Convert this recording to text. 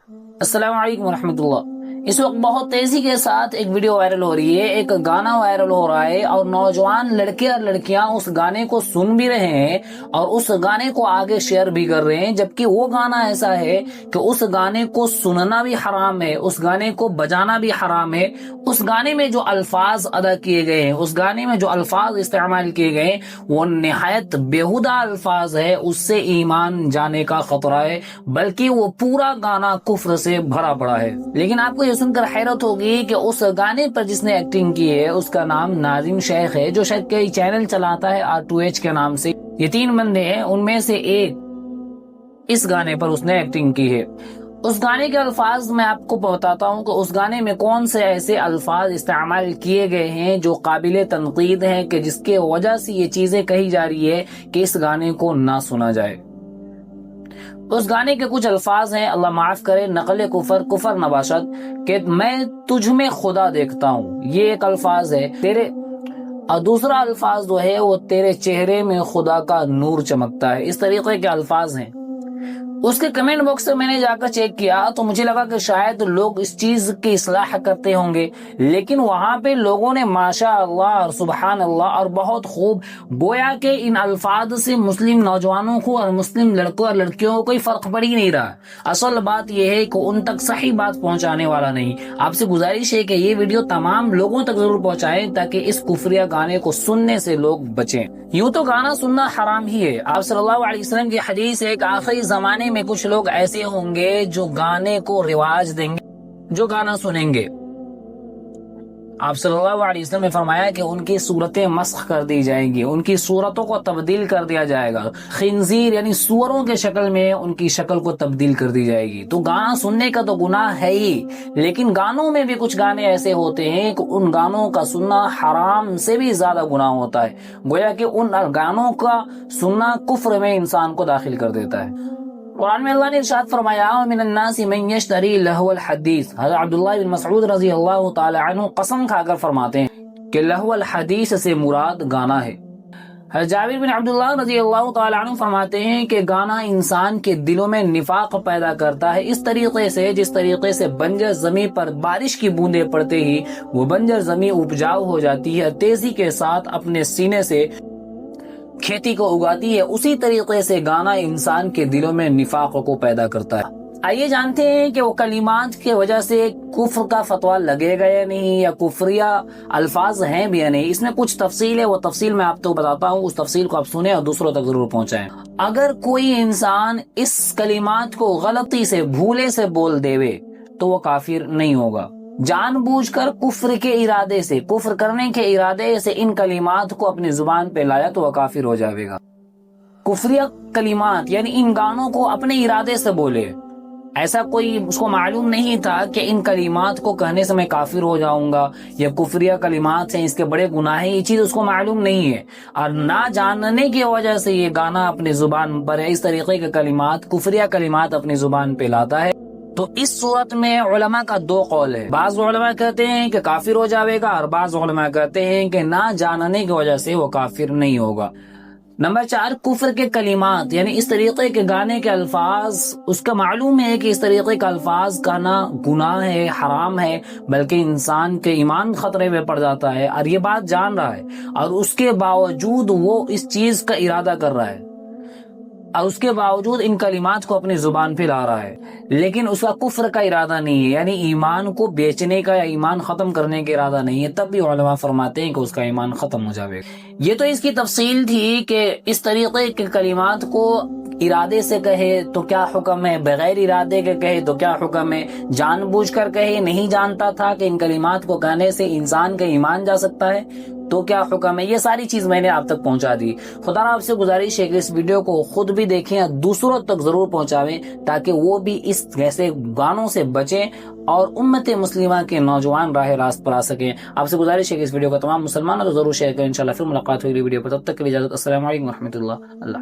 السلام علیکم ورحمۃ اللہ۔ اس وقت بہت تیزی کے ساتھ ایک ویڈیو وائرل ہو رہی ہے، ایک گانا وائرل ہو رہا ہے، اور نوجوان لڑکے اور لڑکیاں اس گانے کو سن بھی رہے ہیں اور اس گانے کو آگے شیئر بھی کر رہے ہیں، جبکہ وہ گانا ایسا ہے کہ اس گانے کو سننا بھی حرام ہے، اس گانے کو بجانا بھی حرام ہے۔ اس گانے میں جو الفاظ ادا کیے گئے ہیں، اس گانے میں جو الفاظ استعمال کیے گئے ہیں، وہ نہایت بیہودہ الفاظ ہے، اس سے ایمان جانے کا خطرہ ہے، بلکہ وہ پورا گانا کفر سے بھرا پڑا ہے۔ لیکن آپ کو یہ سن کر حیرت ہوگی کہ اس گانے پر جس نے ایکٹنگ کی ہے اس کا نام ناظم شیخ ہے، جو شاید کئی چینل چلاتا ہے R2H کے نام سے۔ یہ 3 بندے ہیں، ان میں سے ایک اس گانے پر اس نے ایکٹنگ کی ہے۔ اس گانے کے الفاظ میں آپ کو بتاتا ہوں کہ اس گانے میں کون سے ایسے الفاظ استعمال کیے گئے ہیں جو قابل تنقید ہیں، کہ جس کے وجہ سے یہ چیزیں کہی جا رہی ہے کہ اس گانے کو نہ سنا جائے۔ اس گانے کے کچھ الفاظ ہیں، اللہ معاف کرے، نقل کفر نباشد، کہ میں تجھ میں خدا دیکھتا ہوں، یہ ایک الفاظ ہے تیرے، اور دوسرا الفاظ جو ہے وہ تیرے چہرے میں خدا کا نور چمکتا ہے۔ اس طریقے کے الفاظ ہیں۔ اس کے کمنٹ باکس سے میں نے جا کر چیک کیا تو مجھے لگا کہ شاید لوگ اس چیز کی اصلاح کرتے ہوں گے، لیکن وہاں پہ لوگوں نے ماشاء اللہ اور سبحان اللہ اور بہت خوب، گویا کہ ان الفاظ سے مسلم نوجوانوں کو اور مسلم لڑکوں اور لڑکیوں کو کوئی فرق پڑ ہی نہیں رہا۔ اصل بات یہ ہے کہ ان تک صحیح بات پہنچانے والا نہیں۔ آپ سے گزارش ہے کہ یہ ویڈیو تمام لوگوں تک ضرور پہنچائیں تاکہ اس کفریہ گانے کو سننے سے لوگ بچیں۔ یوں تو گانا سننا حرام ہی ہے۔ آپ صلی اللہ علیہ وسلم کی حدیث ہے کہ آخری زمانے میں کچھ لوگ ایسے ہوں گے جو گانے کو رواج دیں گے، جو گانا سنیں گے۔ آپ صلی اللہ علیہ وسلم نے فرمایا کہ ان کی صورتیں مسخ کر دی جائیں گی، ان کی صورتوں کو تبدیل کر دیا جائے گا، خنزیر یعنی سوروں کے شکل میں ان کی شکل کو تبدیل کر دی جائے گی۔ تو گانا سننے کا تو گناہ ہے ہی، لیکن گانوں میں بھی کچھ گانے ایسے ہوتے ہیں کہ ان گانوں کا سننا حرام سے بھی زیادہ گناہ ہوتا ہے، گویا کہ ان گانوں کا سننا کفر میں انسان کو داخل کر دیتا ہے۔ قرآن میں اللہ نے ارشاد فرمایا وَمِنَ النَّاسِ مَن يَشْتَرِي لَهْوَ الْحَدِيثِ۔ حضرت عبداللہ بن مسعود رضی اللہ تعالی عنہ قسم کھا کر فرماتے ہیں کہ لہو الحدیث سے مراد گانا ہے۔ حضرت جابر بن عبداللہ رضی اللہ تعالی عنہ فرماتے ہیں کہ گانا انسان کے دلوں میں نفاق پیدا کرتا ہے، اس طریقے سے جس طریقے سے بنجر زمین پر بارش کی بوندیں پڑتے ہی وہ بنجر زمین اپجاؤ ہو جاتی ہے، تیزی کے ساتھ اپنے سینے سے کھیتی کو اگاتی ہے، اسی طریقے سے گانا انسان کے دلوں میں نفاق کو پیدا کرتا ہے۔ آئیے جانتے ہیں کہ وہ کلمات کی وجہ سے کفر کا فتویٰ لگے گا یا نہیں، یا کفریہ الفاظ ہیں بھی یا نہیں۔ اس میں کچھ تفصیل ہے، وہ تفصیل میں آپ کو بتاتا ہوں، اس تفصیل کو آپ سنیں اور دوسروں تک ضرور پہنچائیں۔ اگر کوئی انسان اس کلمات کو غلطی سے بھولے سے بول دیوے تو وہ کافر نہیں ہوگا۔ جان بوجھ کر کفر کے ارادے سے، کفر کرنے کے ارادے سے ان کلمات کو اپنی زبان پہ لایا تو وہ کافر ہو جائے گا۔ کفریہ کلمات یعنی ان گانوں کو اپنے ارادے سے بولے، ایسا کوئی اس کو معلوم نہیں تھا کہ ان کلمات کو کہنے سے میں کافر ہو جاؤں گا، یا کفریہ کلمات ہیں، اس کے بڑے گناہ ہیں، یہ چیز اس کو معلوم نہیں ہے، اور نہ جاننے کی وجہ سے یہ گانا اپنی زبان پر اس طریقے کے کلمات، کفریہ کلمات اپنی زبان پہ لاتا ہے۔ تو اس صورت میں علماء کا 2 قول ہے، بعض علماء کہتے ہیں کہ کافر ہو جاوے گا، اور بعض علماء کہتے ہیں کہ نہ جاننے کی وجہ سے وہ کافر نہیں ہوگا۔ نمبر 4، کفر کے کلمات یعنی اس طریقے کے گانے کے الفاظ، اس کا معلوم ہے کہ اس طریقے کا الفاظ کہنا گناہ ہے، حرام ہے، بلکہ انسان کے ایمان خطرے میں پڑ جاتا ہے، اور یہ بات جان رہا ہے، اور اس کے باوجود وہ اس چیز کا ارادہ کر رہا ہے، اور اس کے باوجود ان کلمات کو اپنی زبان پہ لا رہا ہے، لیکن اس کا کفر کا ارادہ نہیں ہے، یعنی ایمان کو بیچنے کا یا ایمان ختم کرنے کا ارادہ نہیں ہے، تب بھی علماء فرماتے ہیں کہ اس کا ایمان ختم ہو جائے گا۔ یہ تو اس کی تفصیل تھی کہ اس طریقے کے کلمات کو ارادے سے کہے تو کیا حکم ہے، بغیر ارادے کے کہے تو کیا حکم ہے، جان بوجھ کر کہے، نہیں جانتا تھا کہ ان کلمات کو کہنے سے انسان کا ایمان جا سکتا ہے تو کیا حکم ہے، یہ ساری چیز میں نے آپ تک پہنچا دی۔ خدا آپ سے گزارش ہے کہ اس ویڈیو کو خود بھی دیکھیں اور دوسروں تک ضرور پہنچاویں تاکہ وہ بھی اس جیسے گانوں سے بچیں اور امت مسلمہ کے نوجوان راہ راست پر آ سکیں۔ آپ سے گزارش ہے کہ اس ویڈیو کو تمام مسلمانوں کو ضرور شیئر کریں۔ انشاءاللہ پھر ملاقات ہوگی ویڈیو پر، تب تک کے لیے اجازت۔ السلام علیکم ورحمۃ اللہ۔